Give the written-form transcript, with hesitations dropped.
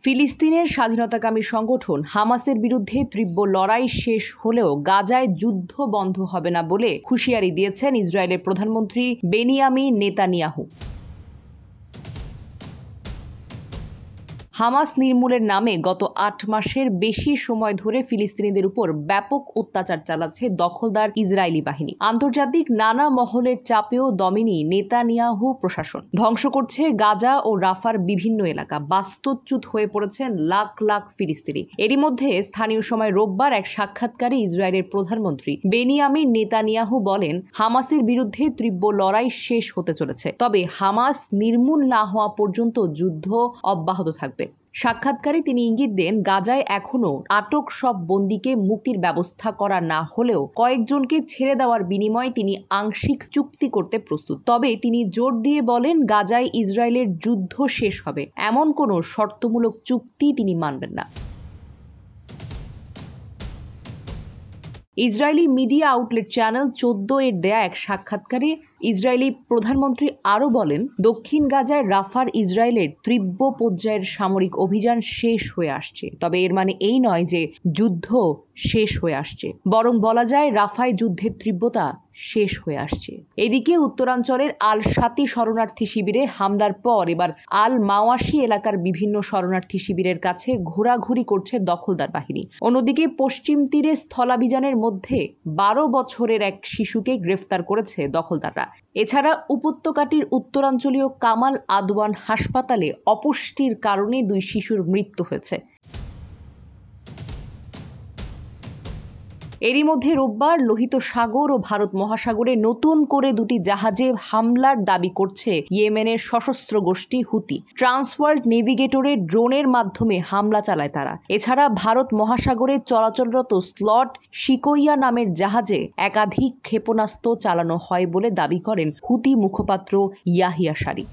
ফিলিস্তিনের স্বাধীনতাকামী সংগঠন হামাসের বিরুদ্ধে তীব্র লড়াই শেষ হলেও গাজায় যুদ্ধ বন্ধ হবে না বলে হুঁশিয়ারি দিয়েছেন ইসরায়েলের প্রধানমন্ত্রী বেনিয়ামিন নেতানিয়াহু। হামাস নির্মূলের নামে গত ৮ মাসের বেশি সময় ধরে ফিলিস্তিনিদের উপর ব্যাপক অত্যাচার চালাচ্ছে দখলদার ইসরায়েলি বাহিনী। আন্তর্জাতিক নানা মহলের চাপেও দমেনি নেতানিয়াহু প্রশাসন। ধ্বংস করছে গাজা ও রাফার বিভিন্ন এলাকা। বাস্তুচ্যুত হয়ে পড়েছেন লাখ লাখ ফিলিস্তিনি। এরই মধ্যে স্থানীয় সময় রোববার এক সাক্ষাৎকারে ইসরায়েলের প্রধানমন্ত্রী বেনিয়ামিন নেতানিয়াহু বলেন, হামাসের বিরুদ্ধে তীব্র লড়াই শেষ হতে চলেছে, তবে হামাস নির্মূল না হওয়া পর্যন্ত যুদ্ধ অব্যাহত থাকবে। সাক্ষাৎকারে তিনি ইঙ্গিত দেন, গাজায় এখনও আটক সব বন্দীকে মুক্তির ব্যবস্থা করা না হলেও কয়েকজনকে ছেড়ে দেওয়ার বিনিময়ে তিনি আংশিক চুক্তি করতে প্রস্তুত। তবে তিনি জোর দিয়ে বলেন, গাজায় ইসরায়েলের যুদ্ধ শেষ হবে এমন কোনো শর্তমূলক চুক্তি তিনি মানবেন না। ইসরায়েলি মিডিয়া আউটলেট চ্যানেল 14 এর দেয়া এক সাক্ষাৎকারে ইসরায়েলি প্রধানমন্ত্রী আরও বলেন, দক্ষিণ গাজায় রাফার ইসরায়েলের তীব্র পর্যায়ের সামরিক অভিযান শেষ হয়ে আসছে। তবে এর মানে এই নয় যে যুদ্ধ শেষ হয়ে আসছে, বরং বলা যায় রাফায় যুদ্ধের তীব্রতা শেষ হয়ে আসছে। এদিকে উত্তরাঞ্চলের আল শাতি শরণার্থী শিবিরে হামলার পর এবার আল মাওয়াশি এলাকার বিভিন্ন শরণার্থী শিবিরের কাছে ঘোরাঘুরি করছে দখলদার বাহিনী। অন্যদিকে পশ্চিম তীরে স্থলাভিযানের মধ্যে 12 বছরের এক শিশুকে গ্রেফতার করেছে দখলদাররা। এছাড়া উপত্যকাটির উত্তরাঞ্চলীয় কামাল আদওয়ান হাসপাতালে অপুষ্টির কারণে 2 শিশুর মৃত্যু হয়েছে। এরই মধ্যে রোববার লোহিত সাগর ও ভারত মহাসাগরে নতুন করে 2টি জাহাজে হামলার দাবি করছে ইয়েমেনের সশস্ত্র গোষ্ঠী হুতি। ট্রান্সওয়ার্ল্ড নেভিগেটরের ড্রোনের মাধ্যমে হামলা চালায় তারা। এছাড়া ভারত মহাসাগরে চলাচলরত স্লট শিকোইয়া নামের জাহাজে একাধিক ক্ষেপণাস্ত্র চালানো হয় বলে দাবি করেন হুতি মুখপাত্র ইয়াহিয়া সারি।